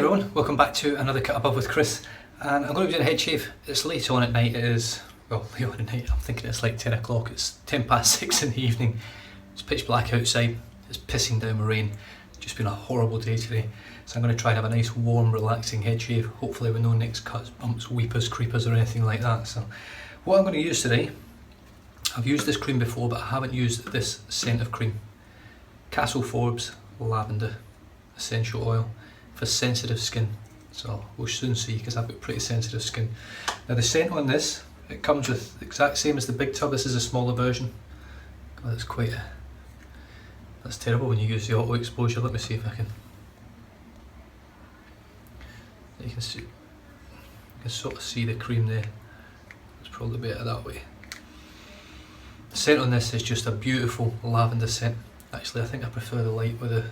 everyone, welcome back to another Cut Above with Chris, and I'm going to be doing a head shave. It's late on at night, it is, well, late on at night, I'm thinking it's like 10 o'clock, it's 10 past 6 in the evening, it's pitch black outside, it's pissing down with rain, just been a horrible day today, so I'm going to try and have a nice warm relaxing head shave, hopefully with no nicks, cuts, bumps, weepers, creepers or anything like that. So what I'm going to use today, I've used this cream before but I haven't used this scent of cream. Forbes Lavender Essential Oil for sensitive skin, so we'll soon see because I've got pretty sensitive skin. Now the scent on this, it comes with the exact same as the big tub. This is a smaller version. God, that's terrible when you use the auto exposure. Let me see if I can. You can see, you can sort of see the cream there. It's probably better that way. The scent on this is just a beautiful lavender scent. Actually, I think I prefer the light with the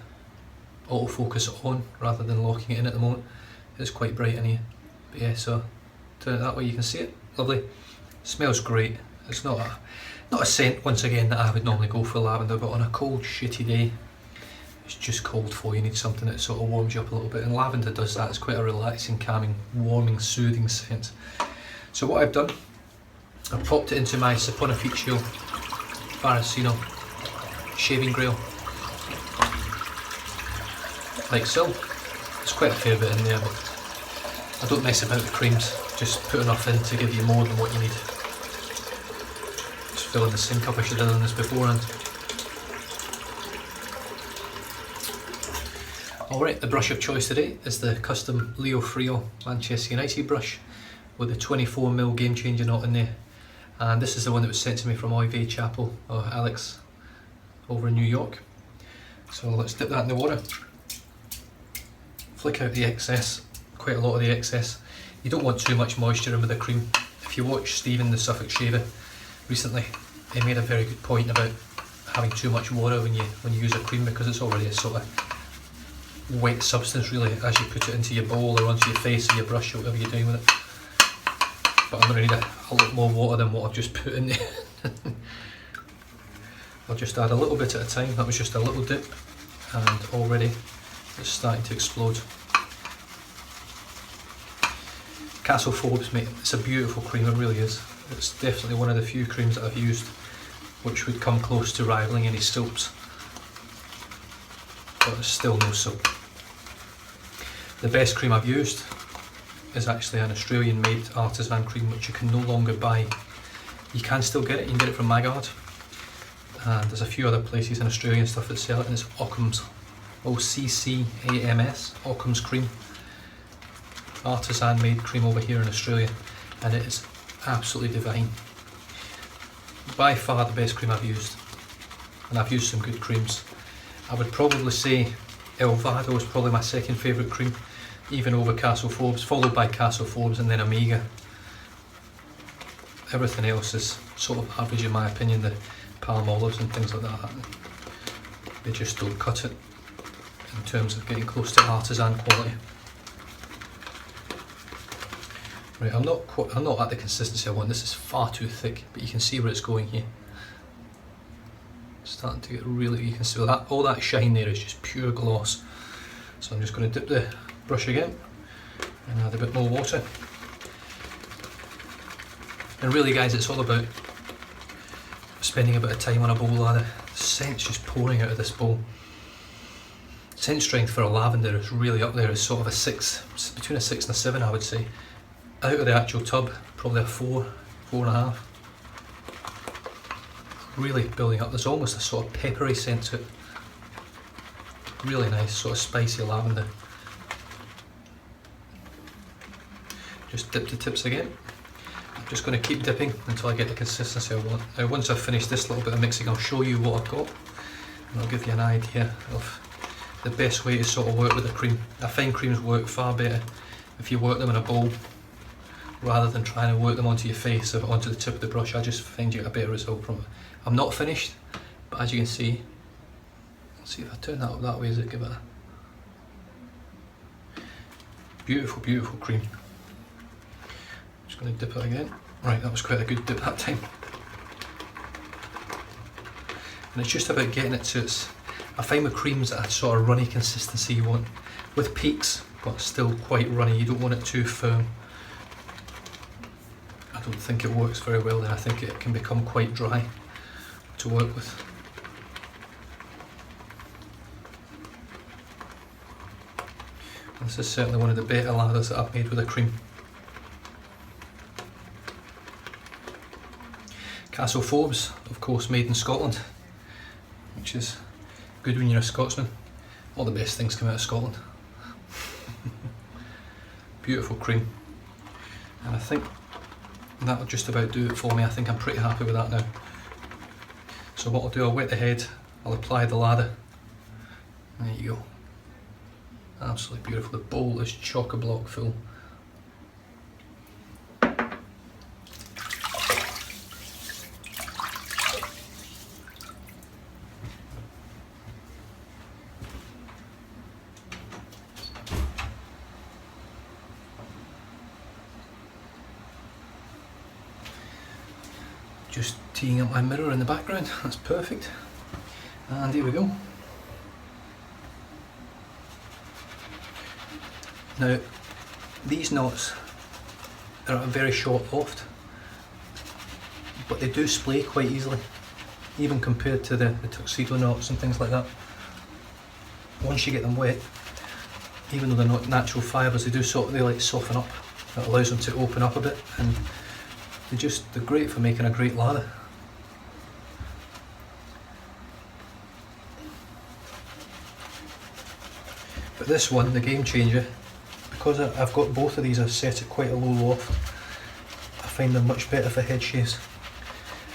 autofocus on rather than locking it in at the moment. It's quite bright in here. But yeah, so turn it that way you can see it. Lovely. Smells great. It's not a scent once again that I would normally go for lavender, but on a cold shitty day, it's just cold for you need something that sort of warms you up a little bit, and lavender does that. It's quite a relaxing, calming, warming, soothing scent. So what I've done, I've popped it into my Saponaficio Baracino shaving grill. Like so. There's quite a fair bit in there, but I don't mess about the creams, just put enough in to give you more than what you need. Just fill in the sink up, I should have done this beforehand. Alright, the brush of choice today is the custom Leo Frilot Manchester United brush with the 24mm game changer knot in there. And this is the one that was sent to me from Oive Chapel, or Alex, over in New York. So let's dip that in the water. Flick out the excess, quite a lot of the excess. You don't want too much moisture in with the cream. If you watch Stephen the Suffolk Shaver recently, he made a very good point about having too much water when you use a cream, because it's already a sort of wet substance really as you put it into your bowl or onto your face or your brush or whatever you're doing with it. But I'm going to need a lot more water than what I've just put in there. I'll just add a little bit at a time. That was just a little dip and already it's starting to explode. Forbes, mate, it's a beautiful cream, it really is. It's definitely one of the few creams that I've used which would come close to rivaling any soaps. But it's still no soap. The best cream I've used is actually an Australian made artisan cream which you can no longer buy. You can still get it, you can get it from Magard. And there's a few other places in Australia and stuff that sell it, and it's Occam's. OCCAMS, Occam's cream. Artisan made cream over here in Australia, and it is absolutely divine. By far the best cream I've used, and I've used some good creams. I would probably say Elvado is probably my second favourite cream, even over Forbes, followed by Forbes and then Omega. Everything else is sort of average in my opinion. The palm olives and things like that, they just don't cut it in terms of getting close to artisan quality. Right, I'm not at the consistency I want. This is far too thick, but you can see where it's going here. It's starting to get really, you can see that all that shine there is just pure gloss. So I'm just going to dip the brush again and add a bit more water. And really guys, it's all about spending a bit of time on a bowl ladder. The scent's just pouring out of this bowl. Scent strength for a lavender is really up there. It's sort of a 6, between a 6 and a 7 I would say. Out of the actual tub, probably a 4, 4.5. Really building up. There's almost a sort of peppery scent to it. Really nice, sort of spicy lavender. Just dip the tips again. I'm just going to keep dipping until I get the consistency I want. Now once I've finished this little bit of mixing, I'll show you what I've got and I'll give you an idea of the best way to sort of work with the cream. I find creams work far better if you work them in a bowl rather than trying to work them onto your face or onto the tip of the brush. I just find you get a better result from it. I'm not finished, but as you can see, let's see if I turn that up that way, does it give it a beautiful, beautiful cream. Just going to dip it again. Right, that was quite a good dip that time. And it's just about getting it to its, I find with creams that sort of runny consistency you want. With peaks, but still quite runny. You don't want it too firm. I don't think it works very well then. I think it can become quite dry to work with. This is certainly one of the better lathers that I've made with a cream. Castle Forbes, of course, made in Scotland, which is good when you're a Scotsman. All the best things come out of Scotland. Beautiful cream. And I think that'll just about do it for me. I think I'm pretty happy with that now. So what I'll do, I'll wet the head, I'll apply the lather. There you go. Absolutely beautiful. The bowl is chock-a-block full. Just teeing up my mirror in the background, that's perfect. And here we go. Now, these knots are at a very short loft, but they do splay quite easily, even compared to the tuxedo knots and things like that. Once you get them wet, even though they're not natural fibres, they like soften up. That allows them to open up a bit, and they're great for making a great lather. But this one, the game changer, because I've got both of these, I've set at quite a low loft. I find them much better for head shaves.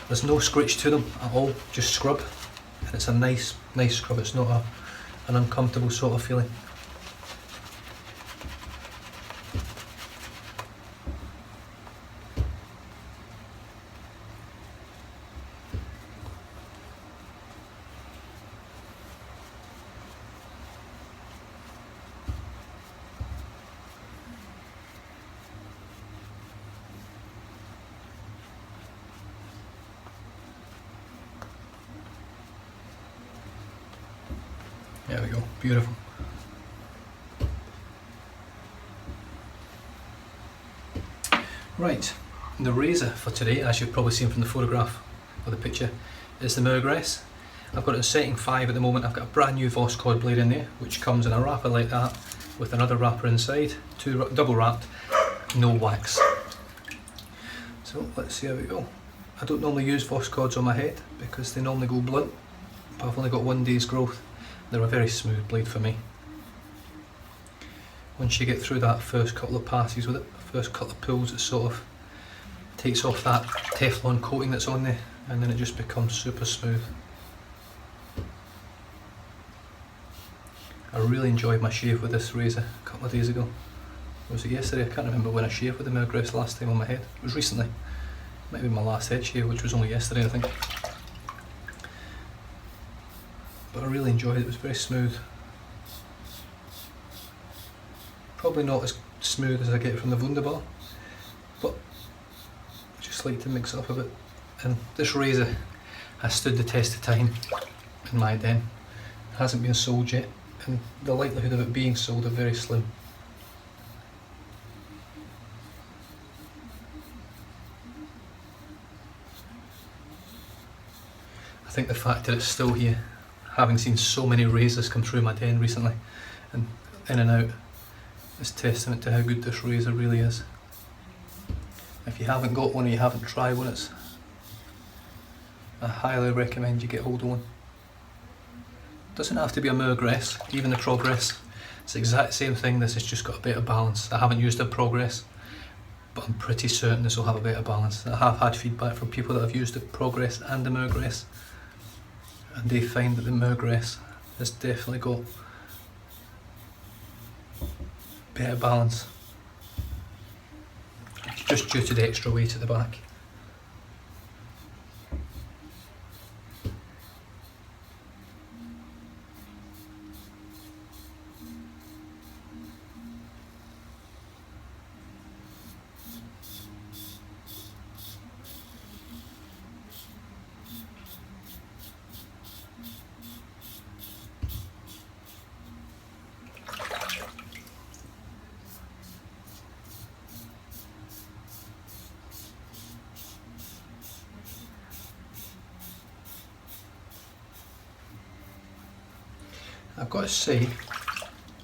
There's no scritch to them at all, just scrub, and it's a nice scrub. It's not an uncomfortable sort of feeling. There we go, beautiful. Right, the razor for today, as you've probably seen from the photograph or the picture, is the Mergress. I've got it in setting 5 at the moment. I've got a brand new Voskhod blade in there, which comes in a wrapper like that, with another wrapper inside, double wrapped, no wax. So let's see how we go. I don't normally use Voskhods on my head because they normally go blunt, but I've only got 1 day's growth. They're a very smooth blade for me. Once you get through that first couple of passes with it, first couple of pulls, it sort of takes off that Teflon coating that's on there, and then it just becomes super smooth. I really enjoyed my shave with this razor a couple of days ago. Or was it yesterday? I can't remember when I shaved with the Mergress last time on my head. It was recently. Might be my last head shave, which was only yesterday, I think. But I really enjoyed it. It was very smooth. Probably not as smooth as I get from the Wunderbar, but I just like to mix it up a bit. And this razor has stood the test of time in my den. It hasn't been sold yet, and the likelihood of it being sold are very slim. I think the fact that it's still here, having seen so many razors come through my den recently and in and out, is testament to how good this razor really is. If you haven't got one or you haven't tried one, I highly recommend you get hold of one. It doesn't have to be a Mergress, even the Progress. It's the exact same thing, this has just got a better balance. I haven't used a Progress, but I'm pretty certain this will have a better balance. I have had feedback from people that have used the Progress and the Mergress, and they find that the Mergress has definitely got better balance, just due to the extra weight at the back. I've got to say,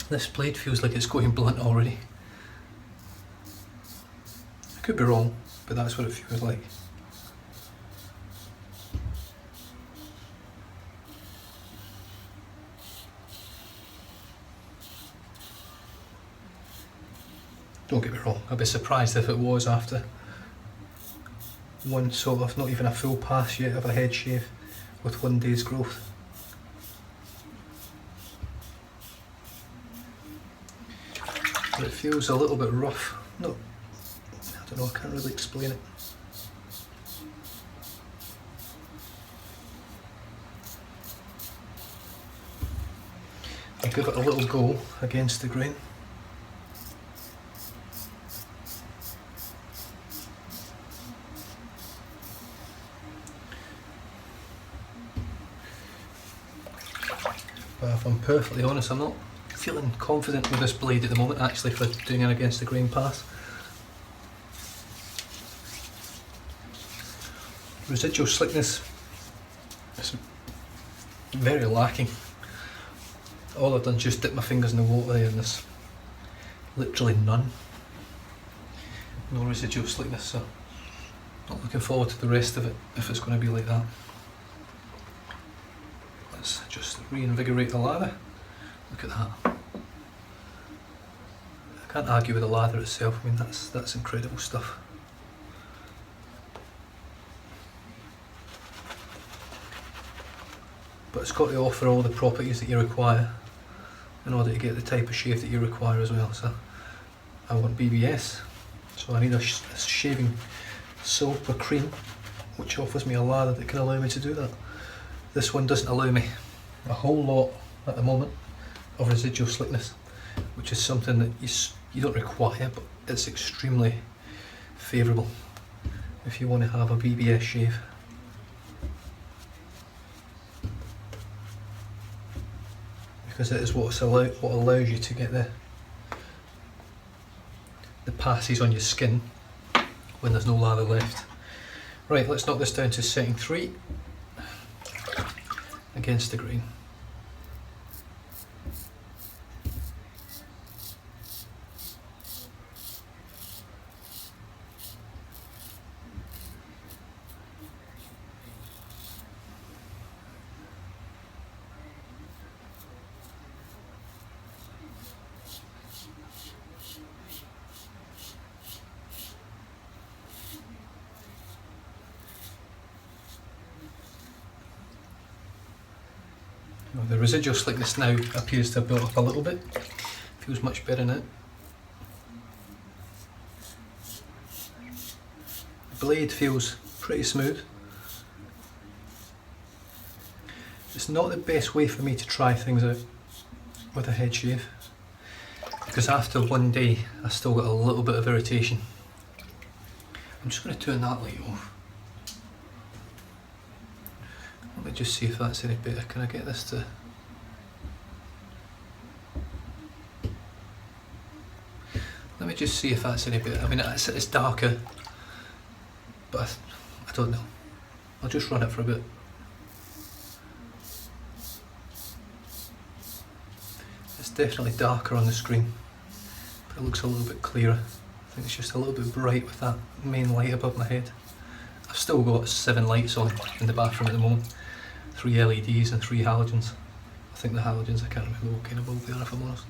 this blade feels like it's going blunt already. I could be wrong, but that's what it feels like. Don't get me wrong, I'd be surprised if it was after one sort of, not even a full pass yet of a head shave with 1 day's growth. But it feels a little bit rough. No, I don't know, I can't really explain it. I'll give it a little go against the grain. But if I'm perfectly honest, I'm not feeling confident with this blade at the moment, actually, for doing an against the grain pass. Residual slickness is very lacking. All I've done is just dip my fingers in the water there, and there's literally none. No residual slickness, so not looking forward to the rest of it if it's going to be like that. Let's just reinvigorate the lather. Look at that. I can't argue with the lather itself. I mean, that's incredible stuff. But it's got to offer all the properties that you require in order to get the type of shave that you require as well. So I want BBS, so I need a shaving soap or cream which offers me a lather that can allow me to do that. This one doesn't allow me a whole lot at the moment of residual slickness, which is something that you don't require, but it's extremely favourable if you want to have a BBS shave. Because it is what allows you to get the passes on your skin when there's no lather left. Right, let's knock this down to setting 3 against the grain. The residual slickness now appears to have built up a little bit. Feels much better now. The blade feels pretty smooth. It's not the best way for me to try things out with a head shave, because after 1 day I still got a little bit of irritation. I'm just going to turn that light off. Let me just see if that's any better. Can I get this to... Let me just see if that's any better. I mean, it's darker, but I don't know. I'll just run it for a bit. It's definitely darker on the screen, but it looks a little bit clearer. I think it's just a little bit bright with that main light above my head. I've still got 7 lights on in the bathroom at the moment. 3 LEDs and 3 halogens. I think the halogens, I can't remember what kind of bulb they are, if I'm honest.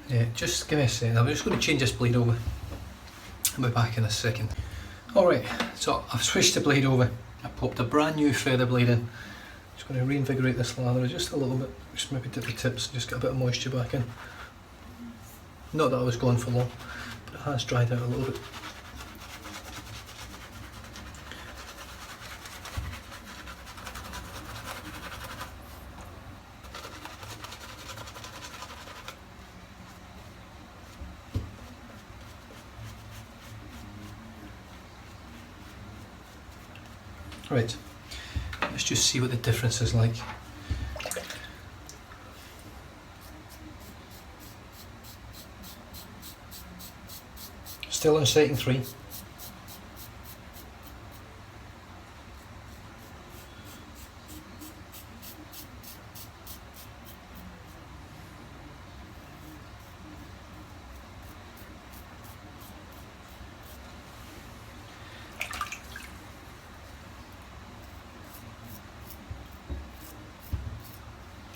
Yeah, just give me a second. I'm just going to change this blade over. I'll be back in a second. Alright, so I've switched the blade over. I popped a brand new feather blade in. Just going to reinvigorate this lather just a little bit. Just maybe dip the tips and just get a bit of moisture back in. Not that I was gone for long, but it has dried out a little bit. Right, let's just see what the difference is like. Still on setting 3.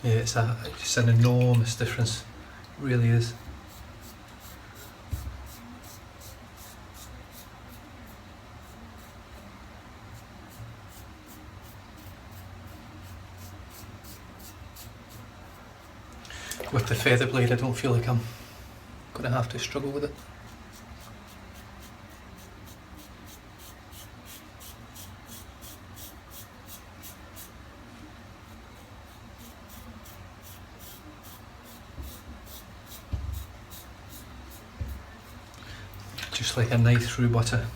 Yeah, it's an enormous difference, it really is. With the feather blade, I don't feel like I'm going to have to struggle with it. Just like a knife through butter.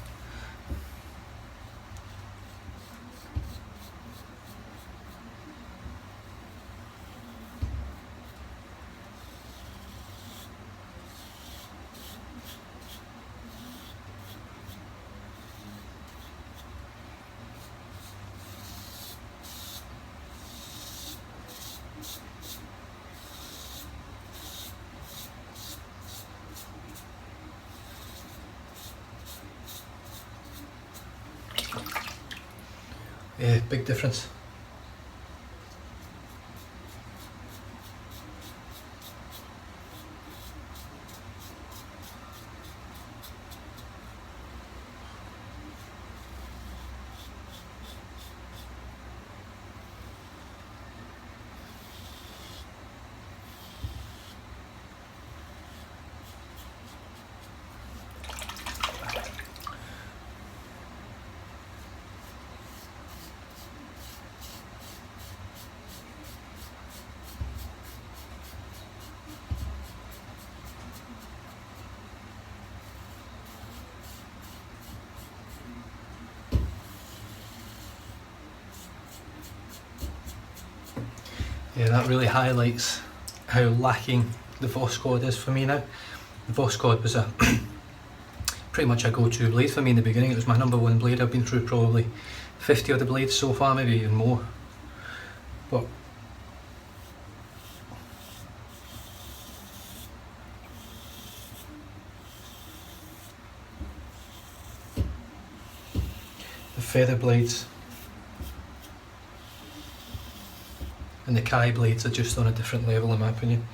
Yeah, big difference. Yeah, that really highlights how lacking the Voskhod is for me now. The Voskhod was a pretty much a go-to blade for me in the beginning. It was my number 1 blade. I've been through probably 50 of the blades so far, maybe even more. But the feather blades and the Kai blades are just on a different level in my opinion.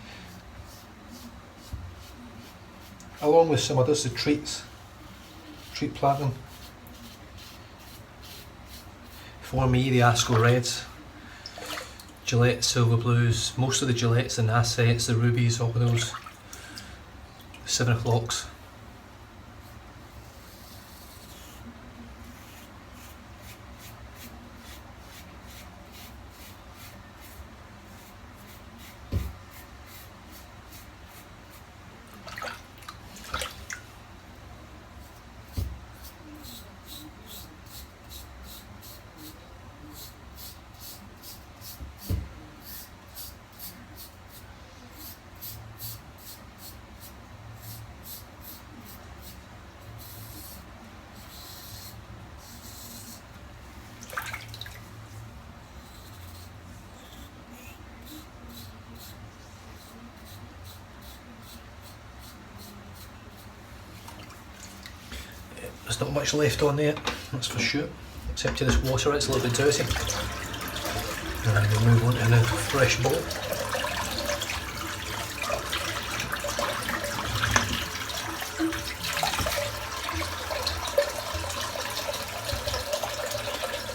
Along with some others, the Treat Platinum. For me, the Asco Reds, Gillette Silver Blues, most of the Gillettes and Assets, the Rubies, all of those, 7 o'clocks. There's not much left on there, that's for sure, except to this water. It's a little bit dirty. And we'll move on to the fresh bowl.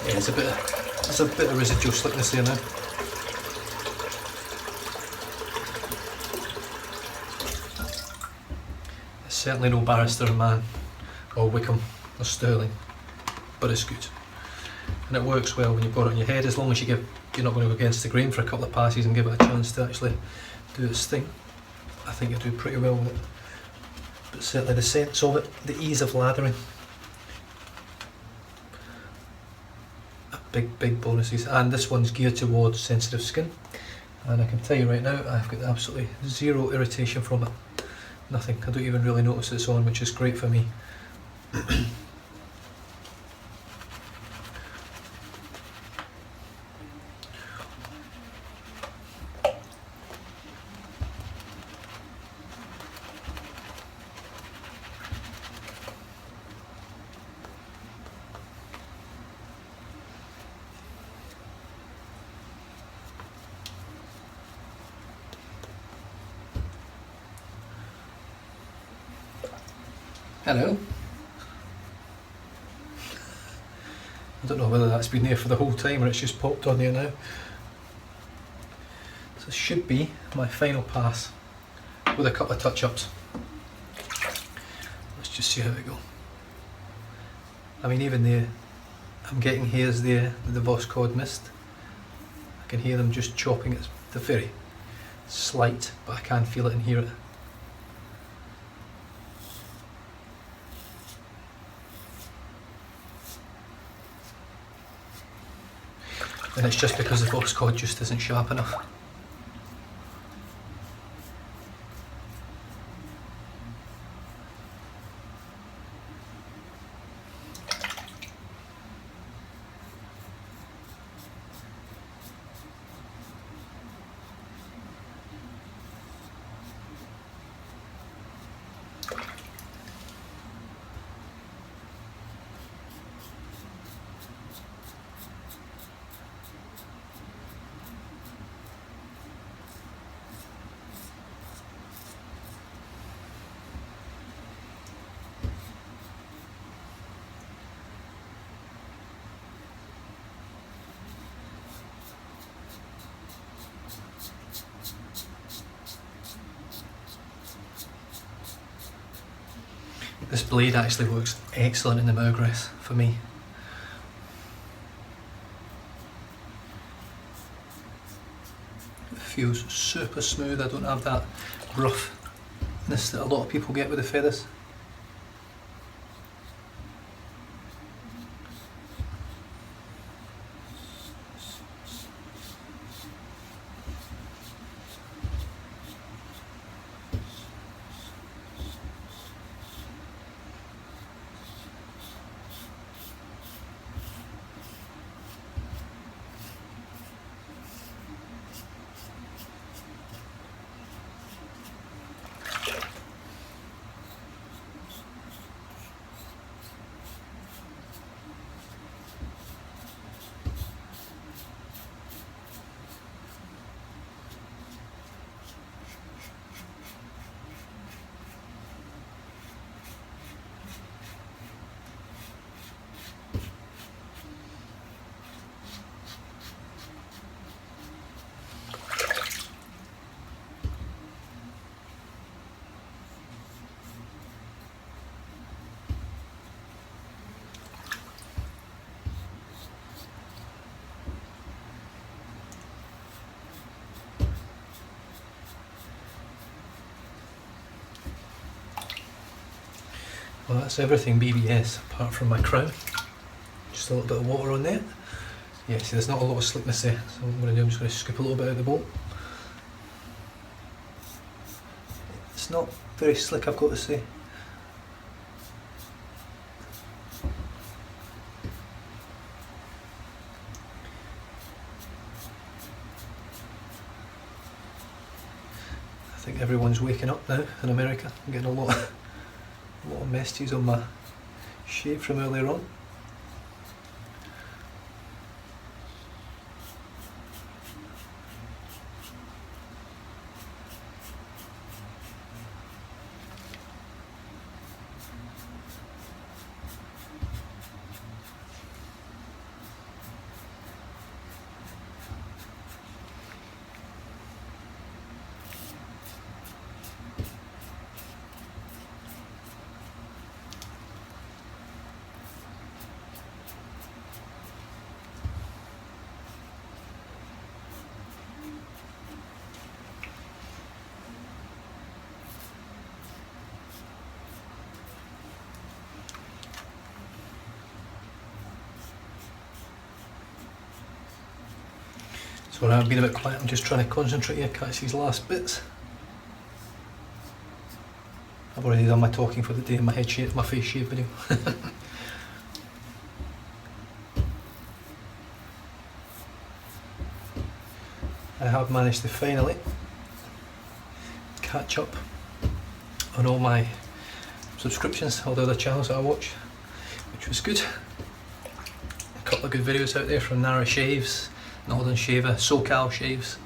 Yeah, there's a bit of residual slickness there now. It's certainly no Barrister Man or Wickham or Sterling, but it's good. And it works well when you've got it on your head, as long as you're not going to go against the grain for a couple of passes and give it a chance to actually do its thing. I think you'll do pretty well with it. But certainly the sense of it, the ease of lathering, big bonuses. And this one's geared towards sensitive skin, and I can tell you right now, I've got absolutely zero irritation from it. Nothing. I don't even really notice it's on, which is great for me. Hello. I don't know whether that's been there for the whole time or it's just popped on there now. So this should be my final pass with a couple of touch-ups. Let's just see how we go. I mean, even there, I'm getting hairs there that the Voss Cod missed. I can hear them just chopping. It's very slight, but I can feel it and hear it. And it's just because the Voss Cod just isn't sharp enough. This blade actually works excellent in the Mergress for me. It feels super smooth. I don't have that roughness that a lot of people get with the feathers. Well, that's everything BBS apart from my crown. Just a little bit of water on there. Yeah, see, there's not a lot of slickness there, so what I'm going to do, I'm just going to scoop a little bit out of the bowl. It's not very slick, I've got to say. I think everyone's waking up now in America. I'm getting a lot of messages on my shave from earlier on. Sorry, I've been a bit quiet, I'm just trying to concentrate here, catch these last bits. I've already done my talking for the day in my head shave, my face shave video. I have managed to finally catch up on all my subscriptions, all the other channels that I watch, which was good. A couple of good videos out there from Nara Shaves, Northern Shaver, SoCal Shaves.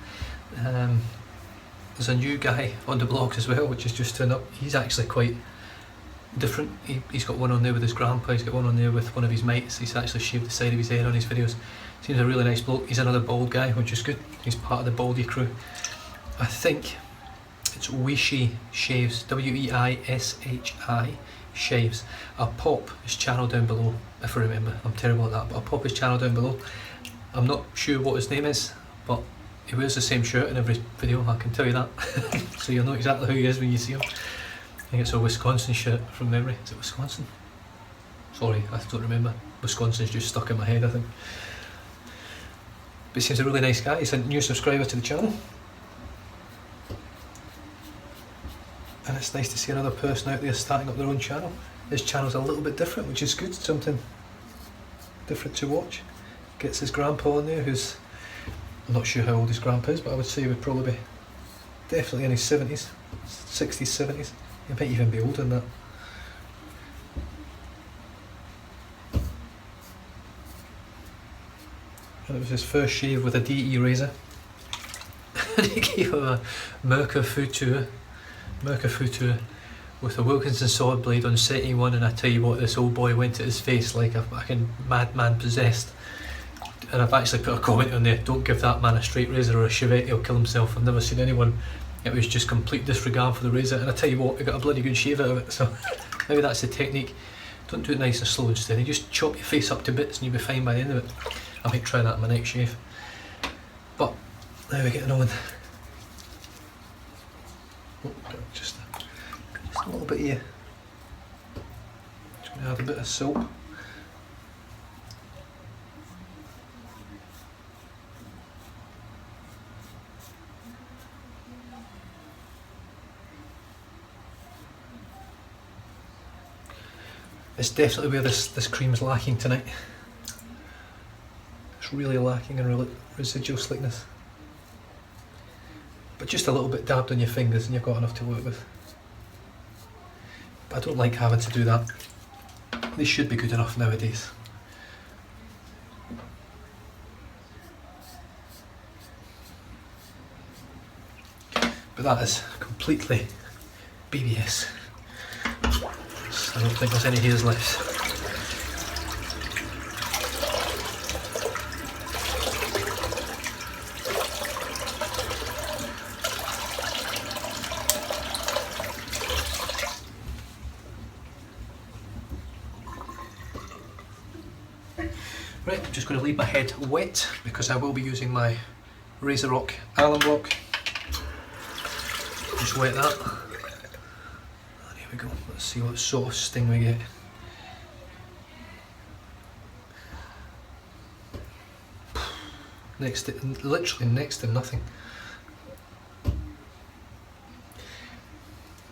There's a new guy on the blogs as well, which has just turned up. He's actually quite different. He's got one on there with his grandpa, he's got one on there with one of his mates. He's actually shaved the side of his head on his videos. Seems a really nice bloke. He's another bald guy, which is good. He's part of the Baldy crew. I think it's Weishi Shaves, W-E-I-S-H-I Shaves. I'll pop his channel down below, if I remember. I'm terrible at that, but I'll pop his channel down below. I'm not sure what his name is, but he wears the same shirt in every video, I can tell you that. So you'll know exactly who he is when you see him. I think it's a Wisconsin shirt from memory. Is it Wisconsin? Sorry, I don't remember. Wisconsin's just stuck in my head, I think. But he seems a really nice guy. He's a new subscriber to the channel. And it's nice to see another person out there starting up their own channel. His channel's a little bit different, which is good. Something different to watch. Gets his grandpa on there, who's, I'm not sure how old his grandpa is, but I would say he would probably be definitely in his 70s, 60s, 70s. He might even be older than that. And it was his first shave with a DE razor. And he gave him a Mergress with a Wilkinson sword blade on setting one, and I tell you what, this old boy went at his face like a fucking madman possessed. And I've actually put a comment on there, don't give that man a straight razor or a Chevette, he'll kill himself. I've never seen anyone, it was just complete disregard for the razor, and I tell you what, he got a bloody good shave out of it. So maybe that's the technique. Don't do it nice and slow and steady, just chop your face up to bits and you'll be fine by the end of it. I might try that in my next shave. But now we're getting on. Oh, just a little bit here. Just going to add a bit of soap. It's definitely where this cream's lacking tonight. It's really lacking in residual slickness. But just a little bit dabbed on your fingers and you've got enough to work with. But I don't like having to do that. This should be good enough nowadays. But that is completely BBS. I don't think there's any hairs left. Right, I'm just going to leave my head wet because I will be using my Razor Rock Allen block. Just wet that. And here we go. Let's see what sort of sting we get. Literally next to nothing.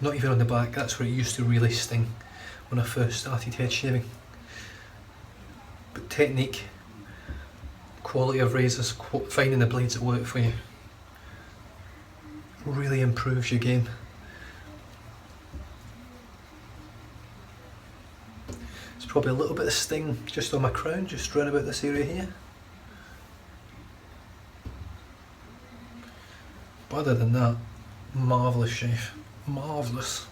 Not even on the back. That's where it used to really sting when I first started head shaving. But technique, quality of razors, finding the blades that work for you really improves your game. There's probably a little bit of sting just on my crown, just round about this area here. But other than that, marvellous shave. Marvellous.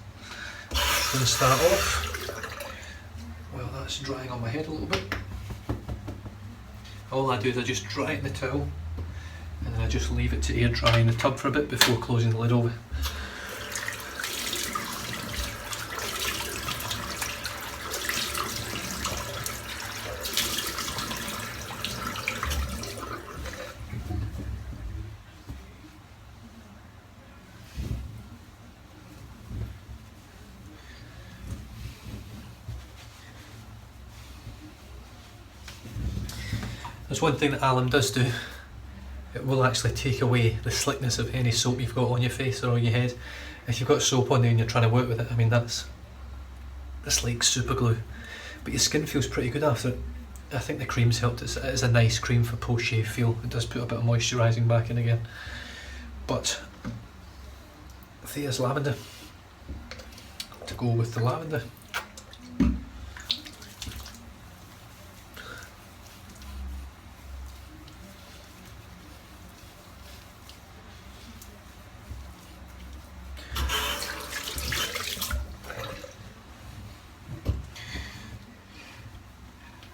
Just going to start off. Well, that's drying on my head a little bit. All I do is I just dry it in the towel and then I just leave it to air dry in the tub for a bit before closing the lid over. There's one thing that Allen does do, it will actually take away the slickness of any soap you've got on your face or on your head. If you've got soap on there and you're trying to work with it, I mean that's like super glue. But your skin feels pretty good after it. I think the cream's helped. It is a nice cream for post-shave feel. It does put a bit of moisturising back in again. But Thea's Lavender, to go with the lavender.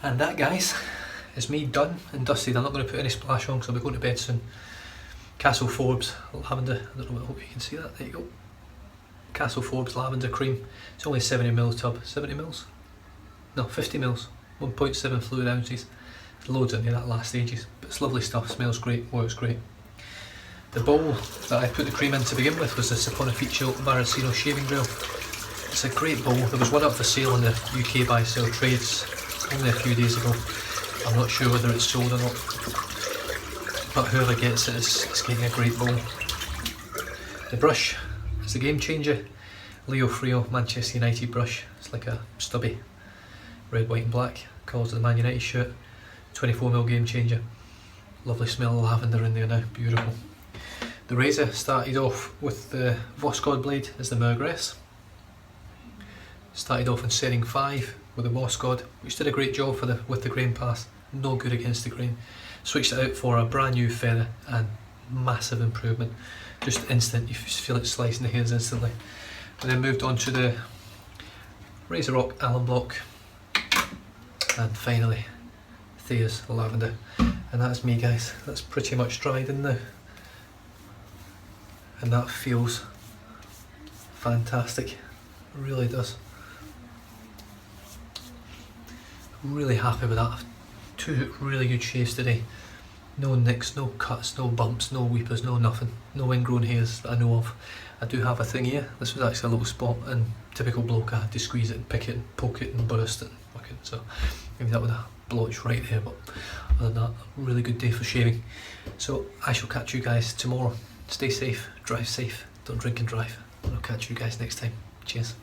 And that, guys, is me done and dusted. I'm not going to put any splash on because I'll be going to bed soon. Castle Forbes Lavender, I don't know, I hope you can see that, there you go. Castle Forbes Lavender Cream. It's only a 70ml tub, 70ml? No, 50ml, 1.7 fluid ounces. There's loads in there, that lasts ages. But it's lovely stuff, smells great, works great. The bowl that I put the cream in to begin with was the Saponaficio Maraschino shaving gel. It's a great bowl. There was one up for sale on the UK buy sell trades only a few days ago. I'm not sure whether it's sold or not, but whoever gets it is getting a great bowl. The brush is the game changer. Leo Frilot Manchester United brush. It's like a stubby red, white and black. Colours of the Man United shirt. 24mm game changer. Lovely smell of lavender in there now, beautiful. The razor started off with the Voskhod blade as the Mergress. Started off in setting 5 with the Voskhod, which did a great job with the grain pass. No good against the grain. Switched it out for a brand new feather and massive improvement. Just instant, you feel it slicing the hairs instantly. And then moved on to the Razor Rock Allen Block, and finally Thea's Lavender. And that's me, guys. That's pretty much dried in now, and that feels fantastic. It really does. I'm really happy with that. 2 really good shaves today. No nicks, no cuts, no bumps, no weepers, no nothing. No ingrown hairs that I know of. I do have a thing here. This was actually a little spot, and typical bloke, I had to squeeze it and pick it and poke it and burst it and fuck it. So maybe that would have blotched right there, but other than that, really good day for shaving. So I shall catch you guys tomorrow. Stay safe, drive safe, don't drink and drive. And I'll catch you guys next time. Cheers.